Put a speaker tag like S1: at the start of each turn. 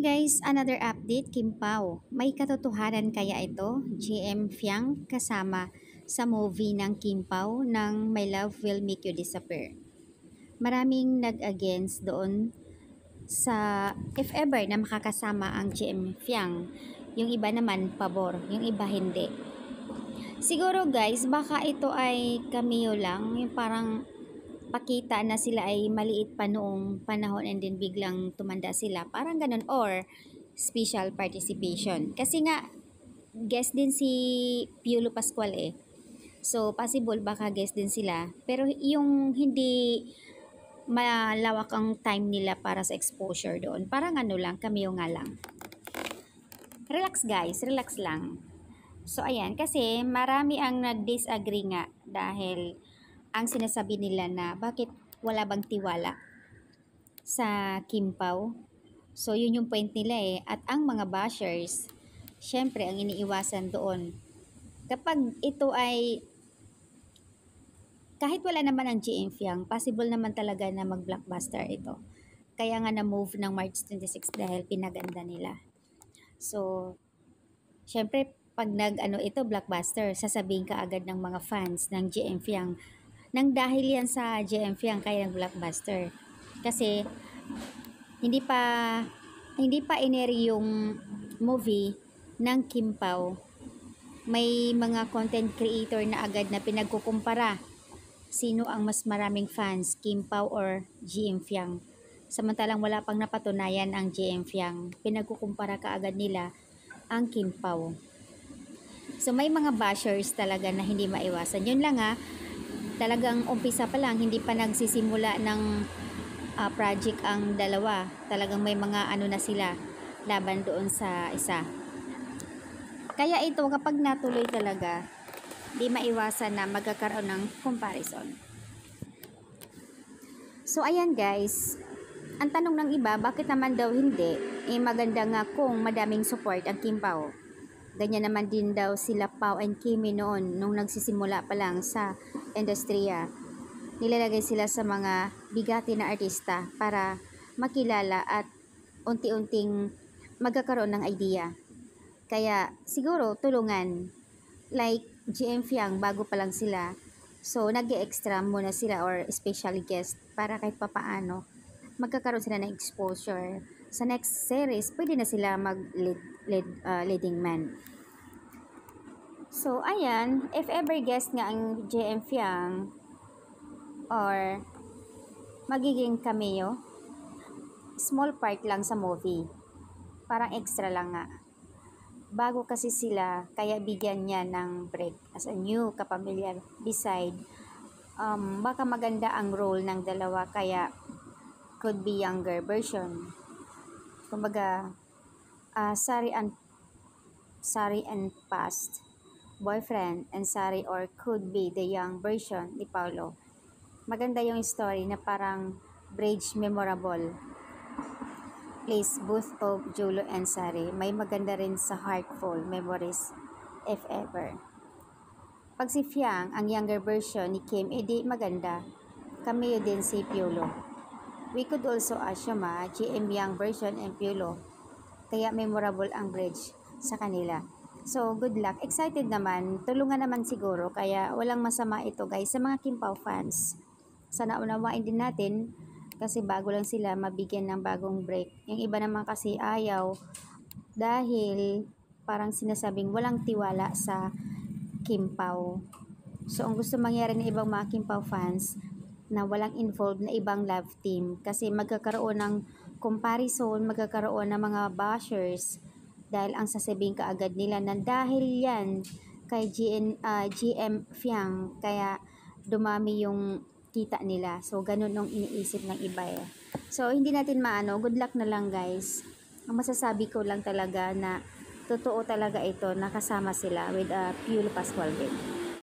S1: guys, another update, Kim Pao. May katotohanan kaya ito? GM Fiang kasama sa movie ng Kim Pao ng My Love Will Make You Disappear. Maraming nag-against doon sa if ever na makakasama ang GM Fiang. Yung iba naman pabor, yung iba hindi. Siguro guys, baka ito ay cameo lang, yung parang pakita na sila ay maliit pa noong panahon and then biglang tumanda sila. Parang ganun, or special participation. Kasi nga, guest din si Piolo Pascual eh. So, possible baka guest din sila. Pero yung hindi malawak ang time nila para sa exposure doon. Parang ano lang, cameo nga lang. Relax guys, relax lang. So, ayan, kasi marami ang nag-disagree nga dahil ang sinasabi nila na bakit wala bang tiwala sa Kim Pao. So, yun yung point nila eh. At ang mga bashers, syempre, ang iniiwasan doon. Kapag ito ay, kahit wala naman ang GM Fiang, possible naman talaga na mag-blockbuster ito. Kaya nga na-move ng March 26 dahil pinaganda nila. So, syempre, pag ito blockbuster, sasabihin ka agad ng mga fans ng GM Fiang, nang dahil yan sa GM Fiang kaya ng blockbuster. Kasi hindi pa ineri yung movie ng Kim Pao. May mga content creator na agad na pinagkukumpara sino ang mas maraming fans, Kim Pao or GM Fiang. Samantalang wala pang napatunayan ang GM Fiang. Pinagkukumpara ka agad nila ang Kim Pao. So may mga bashers talaga na hindi maiwasan. Yun lang talagang umpisa pa lang, hindi pa nagsisimula ng project ang dalawa. Talagang may mga ano na sila laban doon sa isa. Kaya ito kapag natuloy talaga, di maiwasan na magkakaroon ng comparison. So ayan guys, ang tanong ng iba, bakit naman daw hindi? Maganda nga kung madaming support ang Kim Pao. Ganyan naman din daw sila Pao and Kimi noon nung nagsisimula pa lang sa industriya. Nilalagay sila sa mga bigati na artista para makilala at unti-unting magkakaroon ng idea. Kaya siguro tulungan. Like GM Fiang, bago pa lang sila. So nag-extra muna sila or special guest para kahit papaano magkakaroon sila ng exposure. Sa next series, pwede na sila leading man. So, ayan, if ever guest nga ang GM Fiang or magiging cameo, small part lang sa movie. Parang extra lang nga. Bago kasi sila, kaya bigyan niya ng break as a new kapamilya beside. Baka maganda ang role ng dalawa, kaya could be younger version. Kumbaga, Sari and past boyfriend and Sari, or could be the young version ni Paolo. Maganda yung story na parang bridge memorable. Place both of Jolo and Sari. May maganda rin sa heartful memories if ever. Pag si Fiang, ang younger version ni Kim, edi maganda. Cameo din si Piolo. We could also assume GM young version and Piolo. Kaya memorable ang bridge sa kanila. So, good luck. Excited naman. Tulungan naman siguro. Kaya walang masama ito guys sa mga Kim Pao fans. Sana unawain din natin kasi bago lang sila mabigyan ng bagong break. Yung iba naman kasi ayaw dahil parang sinasabing walang tiwala sa Kim Pao. So, ang gusto mangyari ng ibang mga Kim Pao fans na walang involved na ibang love team kasi magkakaroon ng comparison, magkakaroon ng mga bashers dahil ang sasabihin kaagad nila na dahil yan kay GM Fiang kaya dumami yung kita nila. So, ganun yung iniisip ng iba eh. So, hindi natin maano. Good luck na lang guys. Ang masasabi ko lang talaga na totoo talaga ito, nakasama sila with Piolo Pascual din.